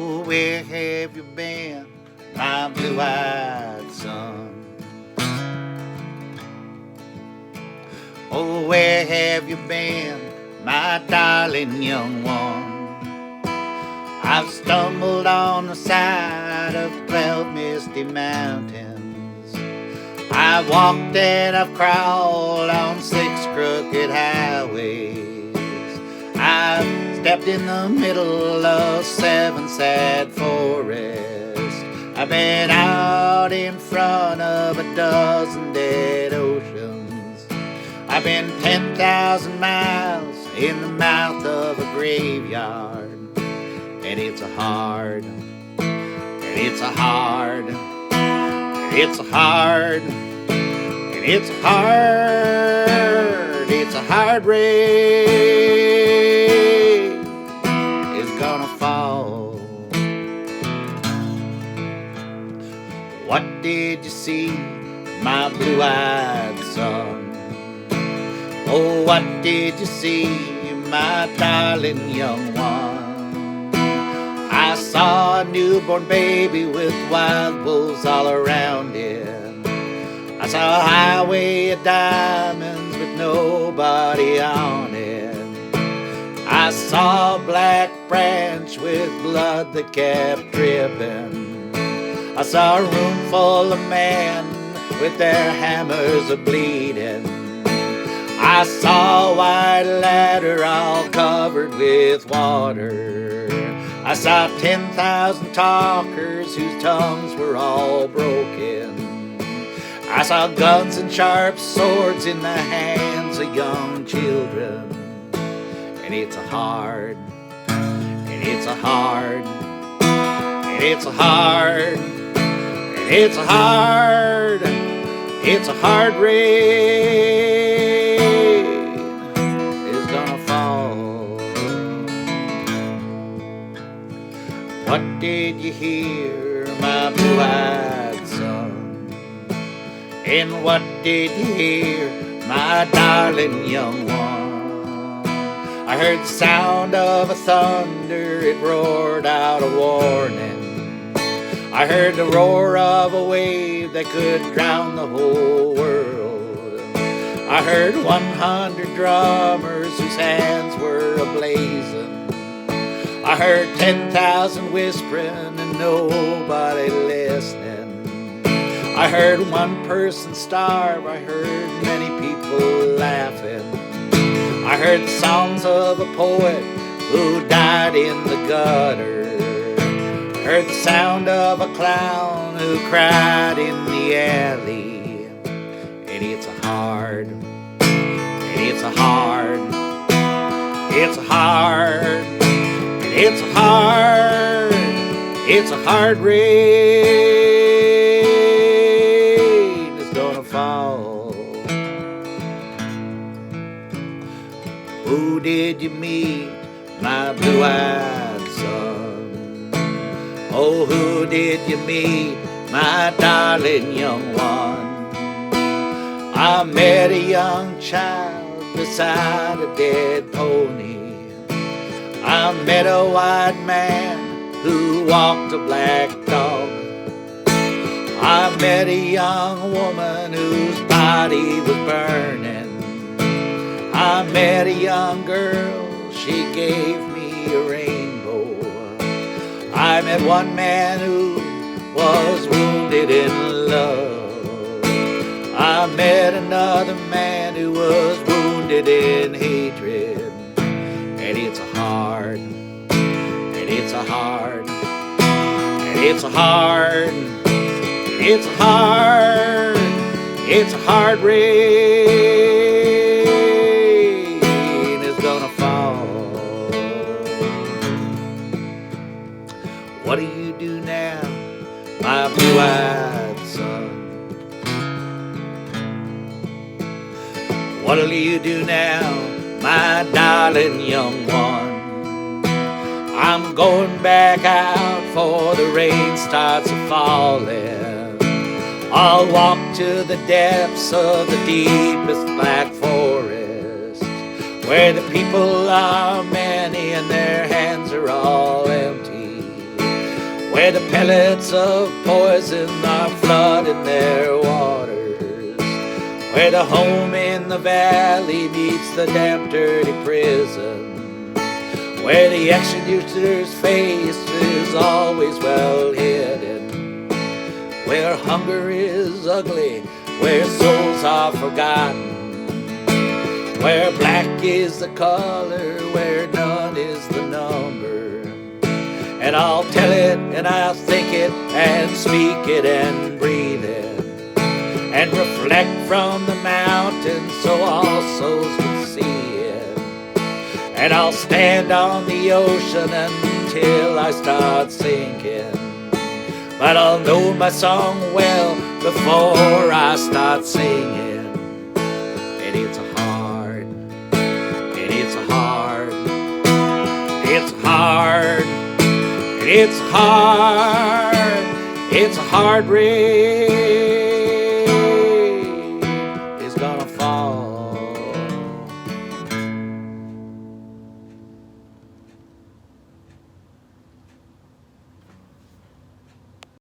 Oh, where have you been, my blue-eyed son? Oh, where have you been, my darling young one? I've stumbled on the side of 12 misty mountains. I've walked and I've crawled on 6 crooked highways. I've stepped in the middle of 7 sad forests. I've been out in front of a dozen dead oceans. I've been 10,000 miles in the mouth of a graveyard. And it's a hard, and it's a hard, and it's a hard, and it's a hard, it's a hard rain is gonna fall. What did you see, my blue-eyed son? Oh, what did you see, my darling young one? I saw a newborn baby with wild wolves all around him. I saw a highway of diamonds with nobody on it. I saw a black branch with blood that kept dripping. I saw a room full of men with their hammers a-bleeding. I saw a white ladder all covered with water. I saw 10,000 talkers whose tongues were all broken. I saw guns and sharp swords in the hands of young children. And it's a hard, and it's a hard, and it's a hard, and it's a hard, it's a hard rain is gonna fall. What did you hear, my blue-eyed son? And what did you hear, my darling young one? I heard the sound of a thunder, it roared out a warning. I heard the roar of a wave that could drown the whole world. I heard 100 drummers whose hands were ablazing. I heard 10,000 whispering and nobody listening. I heard one person starve, I heard many people laughing. I heard the songs of a poet who died in the gutter. I heard the sound of a clown who cried in the alley. And it's a hard, and it's a hard, it's a hard, it's a hard, it's a hard rain is gonna fall. Who did you meet, my blue-eyed son? Oh, who did you meet, my darling young one? I met a young child beside a dead pony. I met a white man who walked a black dog. I met a young woman whose body was burning. I met a young girl, she gave me a rainbow. I met one man who was wounded in love. I met another man who was wounded in hatred. And it's a hard, and it's a hard, and it's a hard, and it's a hard, it's a hard rain is gonna fall. What do you do now, my blue-eyed son? What'll you do now, my darling young one? I'm going back out for the rain starts a-falling. I'll walk to the depths of the deepest black forest, where the people are many and their hands are all empty. where the pellets of poison are flooding their waters, where the home in the valley meets the damp, dirty prison, where the executioner's face is always well hidden, where hunger is ugly, where souls are forgotten, where black is the color, where none is the number. And I'll tell it, and I'll think it, and speak it, and breathe it, and reflect from the mountain so all souls can see it. And I'll stand on the ocean until I start sinking, but I'll know my song well before I start singing. And it's hard, and it's hard, it's hard, it's hard, it's a hard race.